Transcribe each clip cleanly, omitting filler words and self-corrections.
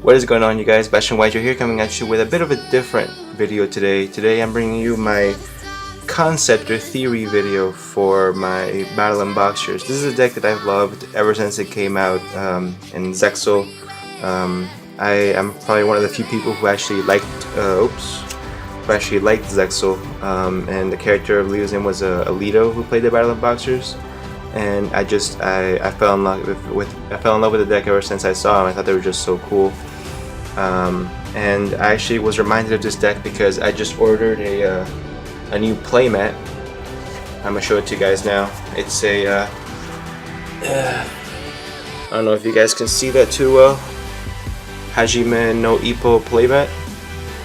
What is going on, you guys? Battlin Boxer here, coming at you with a bit of a different video today. Today I'm bringing you my concept or theory video for my Battlin Boxers. This is a deck that I've loved ever since it came out in Zexal. I am probably one of the few people who actually liked Zexal, and the character I believe his name was Alito, who played the Battlin Boxers. And I fell in love with the deck ever since I saw them. I thought they were just so cool. And I actually was reminded of this deck because I just ordered a new playmat. I'm gonna show it to you guys now. It's a I don't know if you guys can see that too well. Hajime no Ippo playmat.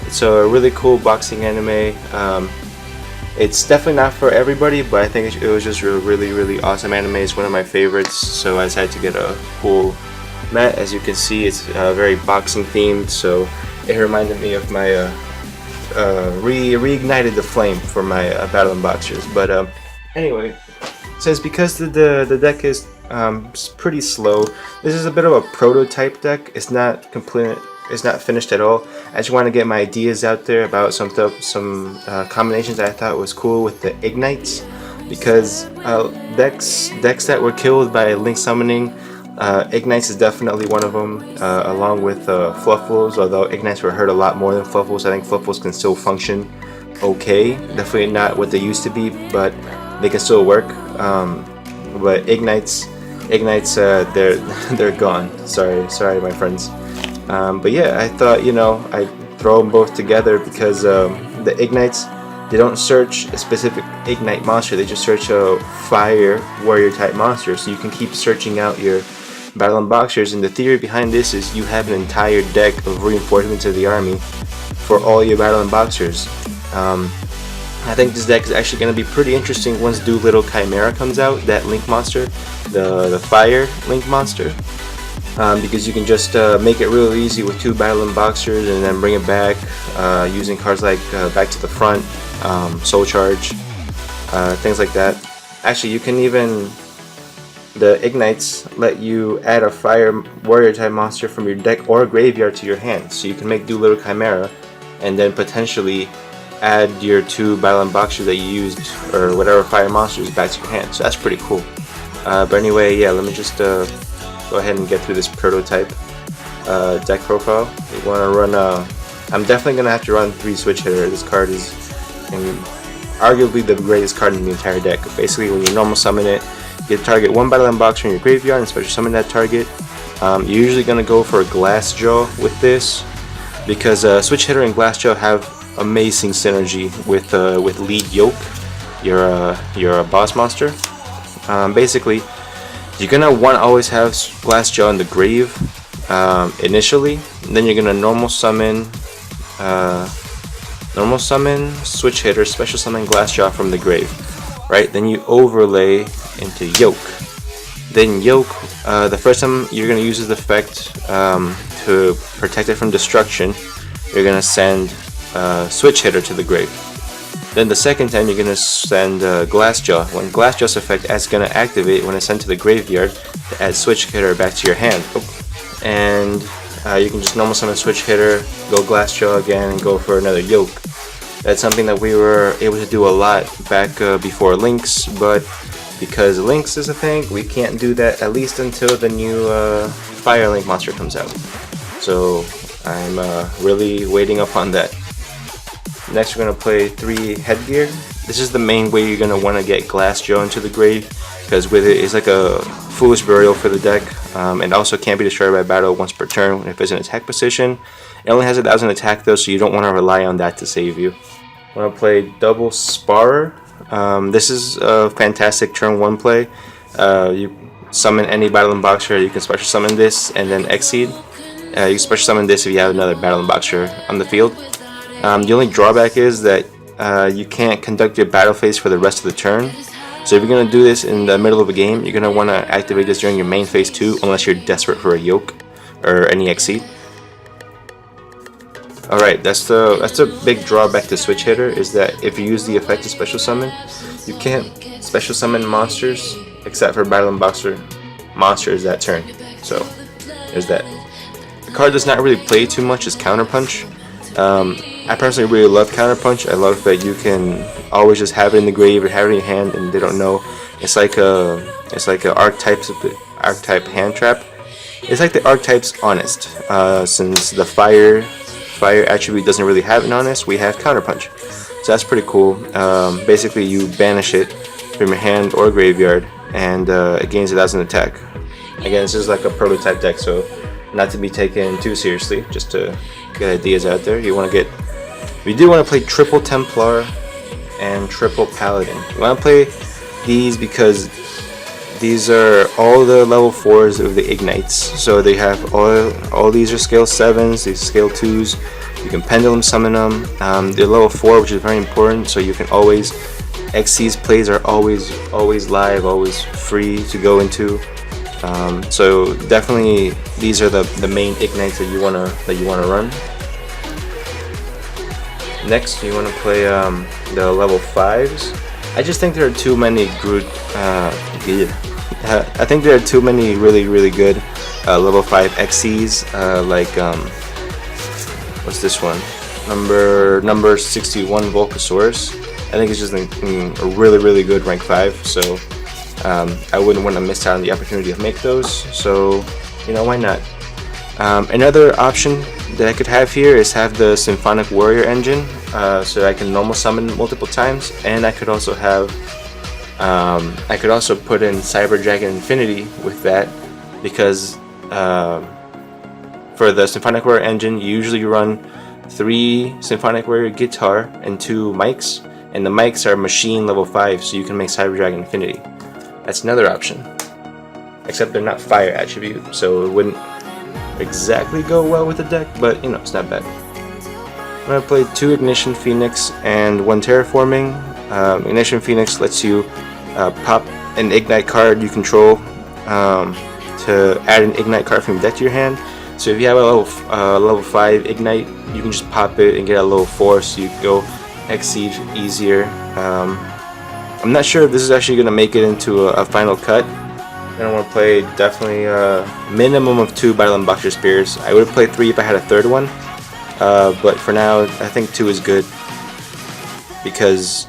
It's a really cool boxing anime. It's definitely not for everybody, but I think it was just a really awesome anime. It's one of my favorites, so I decided to get a cool mat. As you can see, it's very boxing themed, so it reminded me of my reignited the flame for my Battlin Boxers. But anyway, it says because the deck is pretty slow. This is a bit of a prototype deck. It's not complete. It's not finished at all. I just want to get my ideas out there about some combinations that I thought was cool with the Igknights, because decks that were killed by Link summoning, Igknights is definitely one of them, along with Fluffles, although Igknights were hurt a lot more than Fluffles. I think Fluffles can still function okay. Definitely not what they used to be, but they can still work. But Igknights, they're gone. Sorry, my friends. But yeah, I thought, I'd throw them both together because the Igknights, they don't search a specific Igknight monster, they just search a fire warrior type monster, so you can keep searching out your Battlin Boxers. And the theory behind this is you have an entire deck of reinforcements of the army for all your Battlin Boxers. I think this deck is actually going to be pretty interesting once Doolittle Chimera comes out, that Link monster, the fire Link monster. Because you can just make it real easy with 2 Battlin Boxers and then bring it back using cards like Back to the Front, Soul Charge, things like that. Actually, you can even, the Igknights let you add a Fire Warrior type monster from your deck or graveyard to your hand. So you can make Doolittle Chimera and then potentially add your 2 Battlin Boxers that you used, or whatever Fire monsters, back to your hand. So that's pretty cool. But anyway, yeah, let me just go ahead and get through this prototype deck profile. You want to run I'm definitely going to have to run 3 Switch Hitter. This card is arguably the greatest card in the entire deck. Basically, when you normal summon it, you target 1 Battlin Boxer in your graveyard and special summon that target. You're usually going to go for a Glassjaw with this, because Switch Hitter and Glassjaw have amazing synergy with Lead Yoke, your boss monster. Basically, you're gonna want to always have Glassjaw in the grave initially, and then you're gonna normal summon Switch Hitter, special summon Glassjaw from the grave, right? Then you overlay into Yoke. Then Yoke, the first time you're gonna use this effect to protect it from destruction, you're gonna send Switch Hitter to the grave. Then the second time you're going to send Glassjaw. When Glassjaw's effect is going to activate when it's sent to the graveyard to add Switch Hitter back to your hand. And you can just normal summon Switch Hitter, go Glassjaw again, and go for another Yoke. That's something that we were able to do a lot back before Lynx, but because Lynx is a thing, we can't do that at least until the new Fire Link monster comes out. So I'm really waiting upon that. Next, we're going to play 3 Headgear. This is the main way you're going to want to get Glassjaw into the grave, because with it, it's like a foolish burial for the deck, and also can't be destroyed by battle once per turn if it's in attack position. It only has 1,000 attack though, so you don't want to rely on that to save you. I'm going to play Double Sparer. This is a fantastic turn 1 play. You summon any Battlin Boxer, you can special summon this and then Exceed. You can special summon this if you have another Battlin Boxer on the field. The only drawback is that you can't conduct your battle phase for the rest of the turn. So if you're going to do this in the middle of a game, you're going to want to activate this during your main phase too, unless you're desperate for a Yoke or any Exceed. Alright, that's a big drawback to Switch Hitter, is that if you use the effect to special summon, you can't special summon monsters except for Battlin Boxer monsters that turn. So there's that. The card does not really play too much is Counterpunch. I personally really love Counterpunch. I love that you can always just have it in the grave or have it in your hand and they don't know. It's like a archetype hand trap. It's like the archetype's Honest. Since the fire attribute doesn't really have an Honest, we have Counterpunch. So that's pretty cool. Basically, you banish it from your hand or graveyard, and it gains it as an attack. Again, this is like a prototype deck, so not to be taken too seriously. Just to get ideas out there. We do want to play triple Templar and triple Paladin. We want to play these because these are all the level 4s of the Igknights. So they have all these are scale 7s, these scale 2s. You can pendulum summon them. They're level 4, which is very important. So you can always Xyz plays are always live, always free to go into. So definitely these are the main Igknights that you wanna run. Next, you want to play the level 5s. I just think there are too many good. I think there are too many really good level 5 Xyz. Like what's this one? Number 61 Volcasaurus. I think it's just a really good rank 5. So I wouldn't want to miss out on the opportunity to make those. So why not? Another option that I could have here is have the Symphonic Warrior engine, so I can normal summon multiple times, and I could also have, put in Cyber Dragon Infinity with that, because for the Symphonic Warrior engine, you usually run 3 Symphonic Warrior guitar and 2 mics, and the mics are machine level 5, so you can make Cyber Dragon Infinity. That's another option, except they're not fire attribute, so it wouldn't exactly go well with the deck, but it's not bad. I'm gonna play 2 Ignition Phoenix and 1 Terraforming. Ignition Phoenix lets you pop an Ignite card you control to add an Ignite card from your deck to your hand. So if you have a level 5 Ignite, you can just pop it and get a level 4, so you can go Xyz easier. I'm not sure if this is actually gonna make it into a final cut. I want to play definitely a minimum of 2 Battlin Boxer Spears. I would have played 3 if I had a third one, but for now I think 2 is good. Because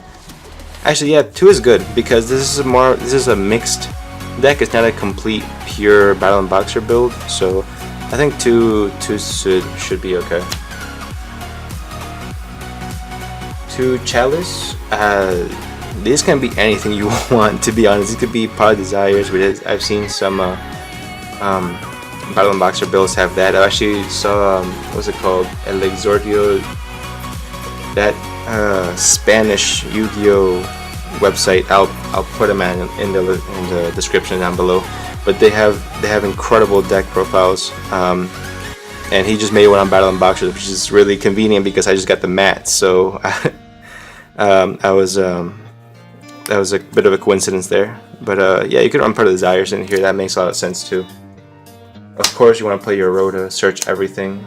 actually, yeah, 2 is good because this is a mixed deck. It's not a complete pure Battlin Boxer build, so I think 2 should be okay. 2 Chalice. This can be anything you want, to be honest. It could be Pod Desires, but I've seen some Battlin Boxer builds have that. I actually saw, what's it called? El Exordio, that Spanish Yu-Gi-Oh website. I'll put them in the description down below. But they have incredible deck profiles. And he just made one on Battlin Boxer, which is really convenient because I just got the mat. So that was a bit of a coincidence there, but yeah, you could run Part of Desires in here. That makes a lot of sense too. Of course, you want to play your Rhoda, search everything.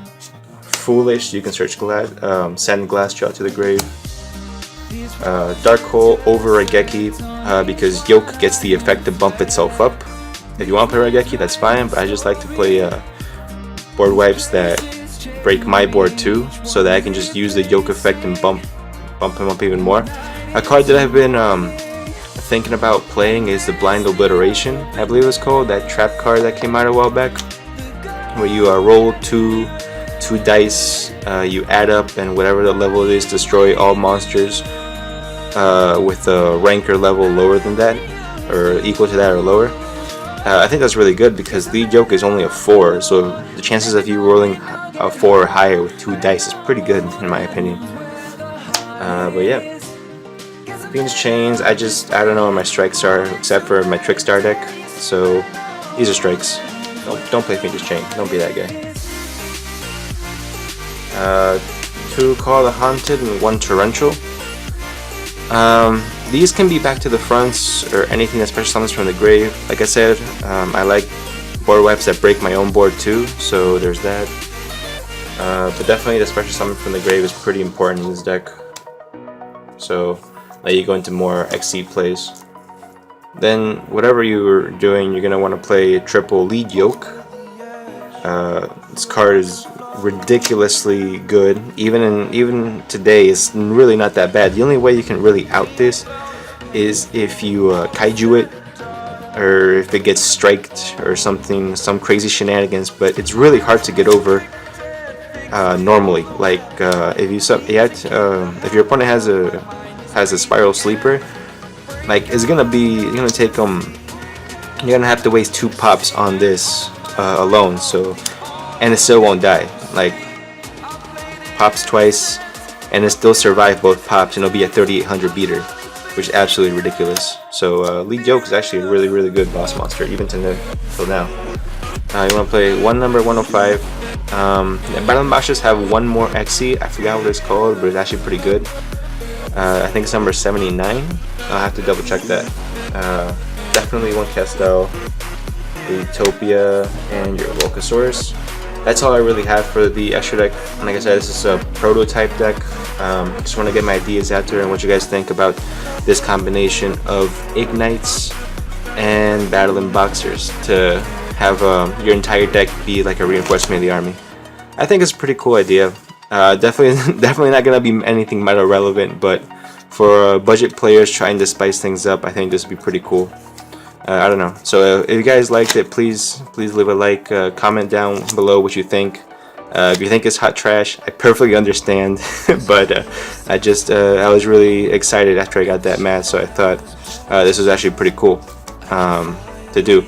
Foolish, you can search Sand Glassjaw to the grave. Dark Hole over Raigeki, because Yoke gets the effect to bump itself up. If you want to play Raigeki, that's fine, but I just like to play board wipes that break my board too, so that I can just use the Yoke effect and bump him up even more. A card that I've been thinking about playing is the Blind Obliteration, I believe it's called, that trap card that came out a while back, where you roll two dice, you add up, and whatever the level it is, destroy all monsters with a rank or level lower than that, or equal to that or lower. I think that's really good because lead Yoke is only a 4, so the chances of you rolling a 4 or higher with 2 dice is pretty good in my opinion. But yeah. Phoenix Chains, I don't know where my strikes are except for my Trickstar deck, so these are strikes. Don't play Phoenix Chain, don't be that guy. 2 Call the Haunted and 1 Torrential. These can be back to the fronts or anything that special summons from the grave. Like I said, I like board wipes that break my own board too, so there's that. But definitely the special summon from the grave is pretty important in this deck. So let you go into more Xyz plays. Then whatever you're doing, you're gonna want to play triple lead Yoke. This card is ridiculously good. Even today, it's really not that bad. The only way you can really out this is if you kaiju it, or if it gets striked or something, some crazy shenanigans. But it's really hard to get over normally. Like if your opponent has a spiral sleeper, like you're gonna take you're gonna have to waste 2 pops on this alone. So, and it still won't die. Like, pops twice, and it still survive both pops, and it'll be a 3800 beater, which is absolutely ridiculous. So Lead Joke is actually a really good boss monster, even till now. You want to play one number 105. Battlin Boxers have one more XC. I forgot what it's called, but it's actually pretty good. I think it's number 79. I'll have to double check that. Definitely one Castel, the Utopia, and your Volcasaurus. That's all I really have for the extra deck. And like I said, this is a prototype deck. Just want to get my ideas out there and what you guys think about this combination of Igknights and Battlin Boxers to have your entire deck be like a reinforcement of the army. I think it's a pretty cool idea. Definitely not gonna be anything meta relevant, but for budget players trying to spice things up, I think this would be pretty cool. I don't know. So if you guys liked it, please leave a like. Comment down below what you think. If you think it's hot trash, I perfectly understand. But I was really excited after I got that match, so I thought this was actually pretty cool to do.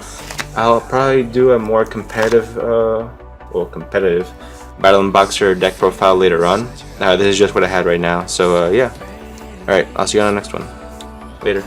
I'll probably do a more competitive Battlin Boxer deck profile later on. This is just what I had right now. So yeah. Alright, I'll see you on the next one. Later.